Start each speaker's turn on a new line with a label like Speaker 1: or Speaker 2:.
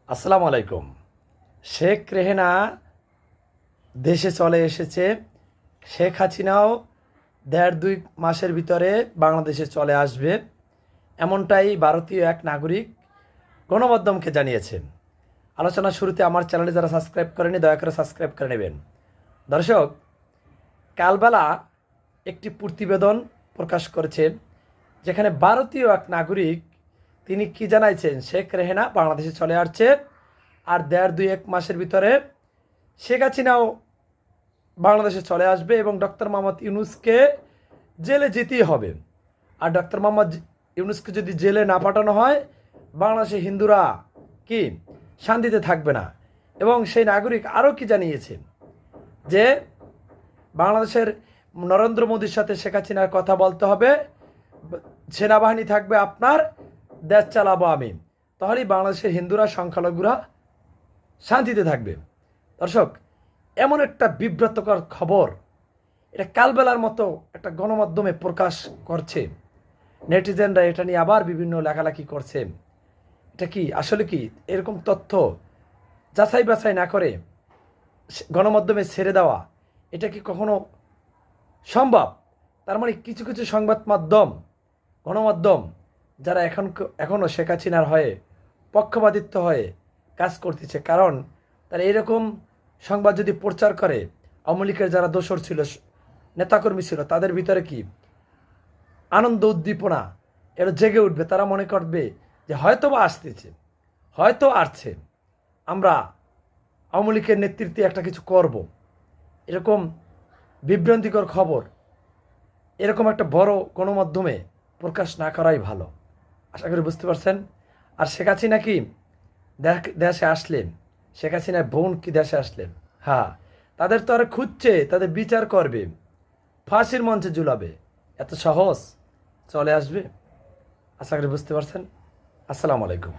Speaker 1: আসসালামু আলাইকুম। শেখ রেহেনা দেশে চলে এসেছে। শেখ হাসিনাও ১.৫-২ মাসের ভিতরে বাংলাদেশে চলে আসবে, এমনটাই ভারতীয় এক নাগরিক গণমাধ্যমকে জানিয়েছেন। আলোচনার শুরুতে আমার চ্যানেলে যারা সাবস্ক্রাইব করেনি দয়া করে সাবস্ক্রাইব করে নেবেন। দর্শক, কালবেলা একটি প্রতিবেদন প্রকাশ করেছে, যেখানে ভারতীয় এক নাগরিক তিনি কি জানাইছেন, শেখ রেহেনা বাংলাদেশে চলে আসছে আর ১.৫-২ মাসের ভিতরে শেখ হাসিনাও বাংলাদেশে চলে আসবে এবং ডক্টর মোহাম্মদ ইউনূসকে জেলে যেতেই হবে। আর ডক্টর মোহাম্মদ ইউনূসকে যদি জেলে না পাঠানো হয়, বাংলাদেশে হিন্দুরা কি শান্তিতে থাকবে না। এবং সেই নাগরিক আরও কি জানিয়েছে যে বাংলাদেশের নরেন্দ্র মোদীর সাথে শেখ হাসিনার কথা বলতে হবে, সেনাবাহিনী থাকবে আপনার, দেশ চালাবো আমি, তাহলেই বাংলাদেশের হিন্দুরা সংখ্যালঘুরা শান্তিতে থাকবে। দর্শক, এমন একটা বিব্রতকর খবর এটা কালবেলার মতো একটা গণমাধ্যমে প্রকাশ করছে। নেটিজেনরা এটা নিয়ে আবার বিভিন্ন লেখালেখি করছে। এটা কি আসলে কি এরকম তথ্য যাচাই বাছাই না করে গণমাধ্যমে ছেড়ে দেওয়া, এটা কি কখনো সম্ভব? তার মানে কিছু কিছু সংবাদ মাধ্যম, গণমাধ্যম যারা এখনও শেখ হাসিনার হয়ে পক্ষপাতিত্ব হয়ে কাজ করতেছে, কারণ তারা এরকম সংবাদ যদি প্রচার করে, আওয়ামী লীগের যারা দোসর ছিল, নেতাকর্মী ছিল, তাদের ভিতরে কি আনন্দ উদ্দীপনা এটা জেগে উঠবে। তারা মনে করবে যে হয়তো বা আসতেছে, হয়তো আসছে, আমরা আওয়ামী লীগের নেতৃত্বে একটা কিছু করব। এরকম বিভ্রান্তিকর খবর এরকম একটা বড় গণমাধ্যমে প্রকাশ না করাই ভালো। আশা করি বুঝতে পারছেন। আর শেখ হাসিনা কি দেশে আসলেন, শেখ হাসিনার বোন কি দেশে আসলেন, হ্যাঁ, তাদের তো আর খুঁজছে, তাদের বিচার করবে, ফাঁসির মঞ্চে ঝুলাবে, এত সহজ চলে আসবে? আশা করি বুঝতে পারছেন। আসসালামু আলাইকুম।